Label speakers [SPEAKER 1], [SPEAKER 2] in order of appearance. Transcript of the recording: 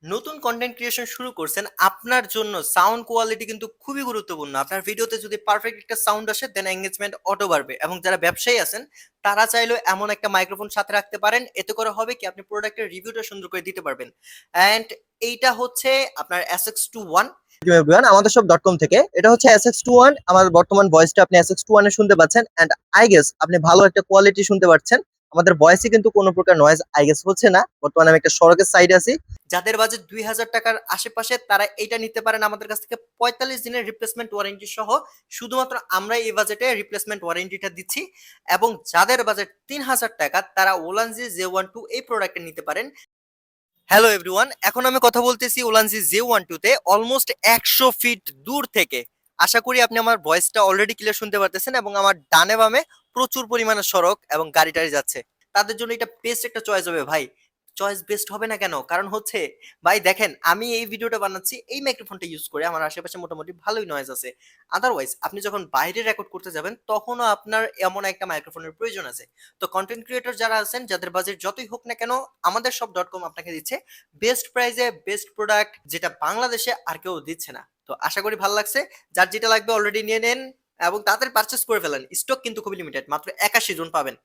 [SPEAKER 1] নতুন content creation শুরু করছেন, আপনার জন্য সাউন্ড কোয়ালিটি কিন্তু খুবই গুরুত্বপূর্ণ। আপনার ভিডিওতে যদি পারফেক্ট একটা সাউন্ড আসে দেন এঙ্গেজমেন্ট অটো বাড়বে। এবং যারা ব্যবসায়ী আছেন তারা চাইলেও এমন একটা মাইক্রোফোন সাথে রাখতে পারেন, এতে করে হবে কি আপনি প্রোডাক্টের রিভিউটা সুন্দর করে দিতে পারবেন। অ্যান্ড এইটা হচ্ছে আপনার SX21।
[SPEAKER 2] এভরিওয়ান, আমাদের সব ডট কম থেকে এটা হচ্ছে SX21। আমার বর্তমান ভয়েসটা আপনি SX21 এ শুনতে পাচ্ছেন এন্ড আই গেস আপনি ভালো একটা কোয়ালিটি শুনতে পাচ্ছেন। আমাদের ভয়েসে কিন্তু কোনো প্রকার নয়েজ আই গেস হচ্ছে না। বর্তমানে আমি একটা সড়কের সাইডে আছি।
[SPEAKER 1] যাদের বাজেট 2000 টাকার আশেপাশে তারা এইটা নিতে পারেন আমাদের কাছ থেকে 45 দিনের রিপ্লেসমেন্ট ওয়ারেন্টি সহ। শুধুমাত্র আমরা এই বাজেটে রিপ্লেসমেন্ট ওয়ারেন্টিটা দিচ্ছি। এবং যাদের বাজেট 3000 টাকা তারা ওলানজি J12 এই প্রোডাক্টটা নিতে পারেন। হ্যালো এভরিওয়ান, এখন আমি কথা বলতেছি ওলানজি J12 তে অলমোস্ট 100 ফিট দূর থেকে। আশা করি আপনি আমার ভয়েসটা অলরেডি ক্লিয়ার শুনতে পারতেছেন এবং আমার ডানে বামে প্রচুর পরিমাণে সড়ক এবং গাড়ি টাড়ি যাচ্ছে। তাদের জন্য এটা বেস্ট একটা চয়েস হবে ভাই। চয়েস বেস্ট হবে না কেন? কারণ হচ্ছে ভাই দেখেন, আমি এই ভিডিওটা বানাচ্ছি এই মাইক্রোফোনটা ইউজ করে, আমার আশেপাশে মোটামুটি ভালোই নয়েজ আছে। আদারওয়াইজ আপনি যখন বাইরে রেকর্ড করতে যাবেন তখনও আপনার এমন একটা মাইক্রোফোনের প্রয়োজন আছে। তো কন্টেন্ট ক্রিয়েটর যারা আছেন যাদের বাজেট যতই হোক না কেন, আমাদের সব ডট কম আপনাকে দিচ্ছে বেস্ট প্রাইজে বেস্ট প্রোডাক্ট, যেটা বাংলাদেশে আর কেউ দিচ্ছে না। তো আশা করি ভালো লাগছে। যার যেটা লাগবে অলরেডি নিয়ে নেন এবং তাড়াতাড়ি পারচেস করে ফেলেন। স্টক কিন্তু খুবই লিমিটেড, মাত্র 81 জন পাবেন।